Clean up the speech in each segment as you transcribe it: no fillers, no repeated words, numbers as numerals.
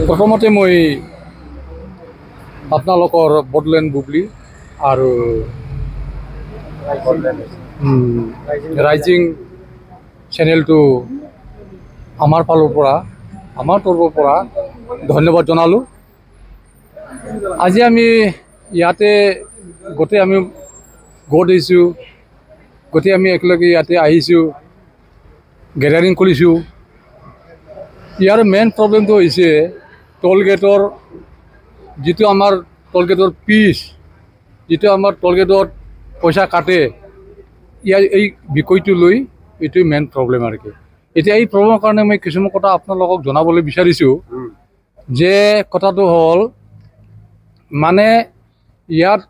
প্ৰথমতে মই আপোনালোকৰ বডলেণ্ড বুবলি আৰু ৰাইজিং চেনেলটো আমাৰ ফালৰ পৰা আমাৰ তৰফৰ পৰা ধন্যবাদ জনালোঁ। আজি আমি ইয়াতে গোটেই আমি গোট দিছোঁ, গোটেই আমি একেলগে ইয়াতে আহিছোঁ, গেডাৰিং কৰিছোঁ। ইয়াৰ মেইন প্ৰব্লেমটো হৈছে টোল গেটৰ যিটো আমাৰ টোল গেটৰ পিচ, যিটো আমাৰ টোল গেটত পইচা কাটে, ইয়াৰ এই বিষয়টো লৈ এইটোৱে মেইন প্ৰব্লেম আৰু কি। এতিয়া এই প্ৰব্লেমৰ কাৰণে মই কিছুমান কথা আপোনালোকক জনাবলৈ বিচাৰিছোঁ যে কথাটো হ'ল মানে ইয়াত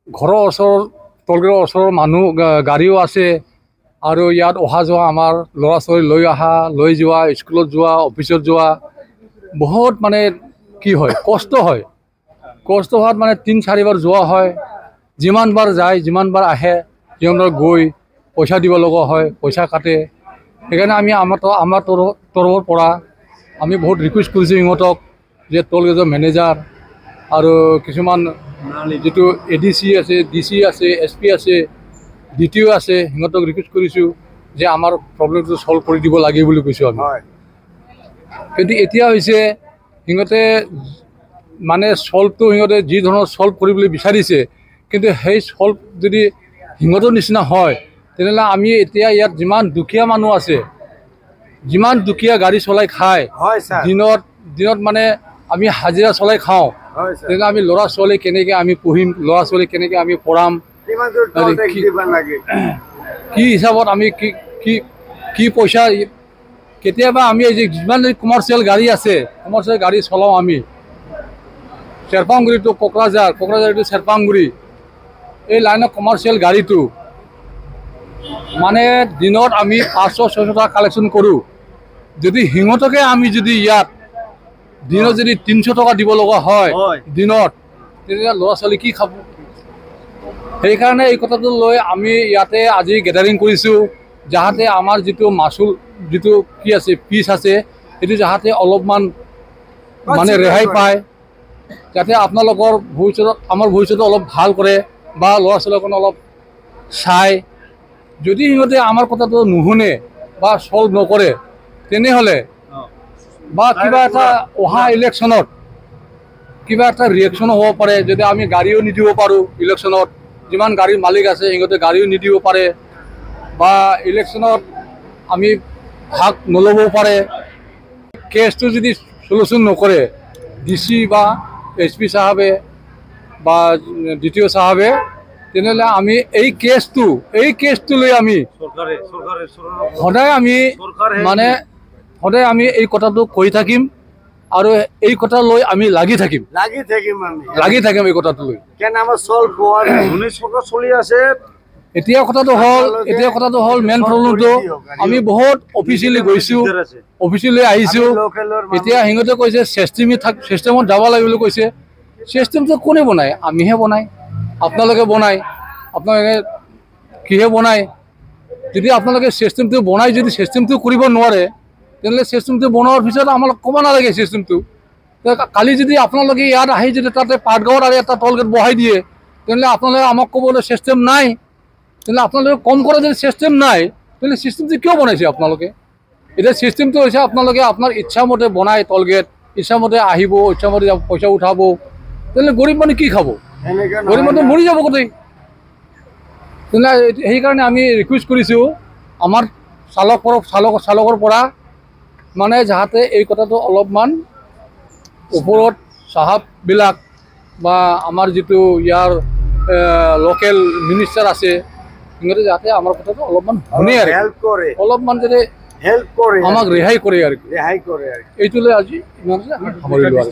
ঘৰৰ ওচৰৰ টোল গেটৰ ওচৰৰ মানুহ গাড়ীও আছে আৰু ইয়াত অহা যোৱা আমাৰ ল'ৰা ছোৱালী লৈ অহা লৈ যোৱা, স্কুলত যোৱা, অফিচত যোৱা বহুত মানে কি হয় কষ্ট হয়। কষ্ট হোৱাত মানে ৩-৪ বাৰ যোৱা হয়, যিমান বাৰ যায় যিমান বাৰ আহে সিমানবাৰ গৈ পইচা দিব লগা হয়, পইচা কাটে। সেইকাৰণে আমি আমাৰ তৰফৰ পৰা আমি বহুত ৰিকুৱেষ্ট কৰিছোঁ সিহঁতক যে টোল গেটৰ মেনেজাৰ আৰু কিছুমান যিটো ADC আছে, DC আছে, SP আছে, DTO আছে, সিহঁতক ৰিকুৱেষ্ট কৰিছোঁ যে আমাৰ প্ৰব্লেমটো ছল্ভ কৰি দিব লাগে বুলি কৈছোঁ আমি। কিন্তু এতিয়া হৈছে সিহঁতে মানে ছল্ভটো সিহঁতে যি ধৰণৰ ছল্ভ কৰিবলৈ বিচাৰিছে, কিন্তু সেই ছল্ভ যদি সিহঁতৰ নিচিনা হয় তেনেহ'লে আমি এতিয়া ইয়াত যিমান দুখীয়া মানুহ আছে, যিমান দুখীয়া গাড়ী চলাই খায়, দিনত মানে আমি হাজিৰা চলাই খাওঁ, তেনেহ'লে আমি ল'ৰা ছোৱালী কেনেকৈ আমি পঢ়িম, ল'ৰা ছোৱালী কেনেকৈ আমি পঢ়াম, কি হিচাপত আমি কি পইচা। কেতিয়াবা আমি যিমান কমাৰ্চিয়েল গাড়ী আছে, কমাৰ্চিয়েল গাড়ী চলাওঁ আমি, চেৰপাংগুৰি টু কোকৰাঝাৰ, কোকৰাঝাৰ টু চেৰপাংগুৰি, এই লাইনত কমাৰ্চিয়েল গাড়ীটো মানে দিনত আমি 500-600 টকা কালেকশ্যন কৰোঁ। যদি সিহঁতকে আমি যদি ইয়াত দিনত যদি 300 টকা দিব লগা হয় দিনত, তেতিয়া ল'ৰা ছোৱালী কি খাব? সেইকাৰণে এই কথাটো লৈ আমি ইয়াতে আজি গেডাৰিং কৰিছোঁ, যাতে আমাৰ যিটো মাচুল যিটো কি আছে পিচ আছে, সেইটো যাতে অলপমান মানে ৰেহাই পায়, যাতে আপোনালোকৰ ভৱিষ্যতত আমাৰ ভৱিষ্যতটো অলপ ভাল কৰে বা ল'ৰা ছোৱালীকো অলপ চাই। যদি সিহঁতে আমাৰ কথাটো নুশুনে বা ছল্ভ নকৰে তেনেহ'লে বা কিবা এটা অহা ইলেকশ্যনত কিবা এটা ৰিয়েকশ্যনো হ'ব পাৰে। যদি আমি গাড়ীও নিদিব পাৰোঁ ইলেকশ্যনত, যিমান গাড়ীৰ মালিক আছে সিহঁতে গাড়ীও নিদিব পাৰে বা ইলেকশ্যনত আমি ভাগ নল'বও পাৰে। কেছটো যদি চলিউশ্যন নকৰে DC বা SP চাহাবে বা DTO চাহাবে, তেনেহ'লে আমি এই কেছটো লৈ আমি সদায় আমি এই কথাটো কৈ থাকিম আৰু এই কথা লৈ আমি লাগি থাকিম এই কথাটো লৈ। এতিয়া কথাটো হ'ল মেইন প্ৰব্লেমটো আমি বহুত অফিচিয়েলি গৈছোঁ, অফিচিয়েলি আহিছোঁ। এতিয়া সিহঁতে কৈছে চিষ্টেমত যাব লাগে বুলি কৈছে। চিষ্টেমটো কোনে বনায়? আমিহে বনাই, আপোনালোকে বনায়, আপোনালোকে কিহে বনায়? যদি আপোনালোকে চিষ্টেমটো বনাই যদি চিষ্টেমটো কৰিব নোৱাৰে, তেনেহ'লে চিষ্টেমটো বনোৱাৰ পিছত আমাক ক'ব নালাগে চিষ্টেমটো। কালি যদি আপোনালোকে ইয়াত আহি যদি তাতে পাটগাঁৱত আৰু এটা টোল গেট বহাই দিয়ে, তেনেহ'লে আপোনালোকে আমাক ক'বলৈ চিষ্টেম নাই। তেনেহ'লে আপোনালোকে কম কৰা যদি চিষ্টেম নাই, তেনেহ'লে চিষ্টেমটো কিয় বনাইছে আপোনালোকে? এতিয়া চিষ্টেমটো হৈছে আপোনালোকে আপোনাৰ ইচ্ছামতে বনাই টোল গেট, ইচ্ছামতে আহিব, ইচ্ছামতে পইচা উঠাব, তেনেহ'লে গৰীব মানুহ কি খাব? গৰীব মানুহ মৰি যাব গোটেই। তেনেহ'লে সেইকাৰণে আমি ৰিকুৱেষ্ট কৰিছোঁ আমাৰ চালকৰ পৰা মানে যাতে এই কথাটো অলপমান ওপৰত চাহাববিলাক বা আমাৰ যিটো ইয়াৰ লোকেল মিনিষ্টাৰ আছে, সিহঁতে যাতে আমাৰ কথাটো অলপমান শুনে আৰু অলপমান যাতে আমাক ৰেহাই কৰে আৰু এইটো লৈ আজি ইমানতে সামৰিলোঁ আৰু।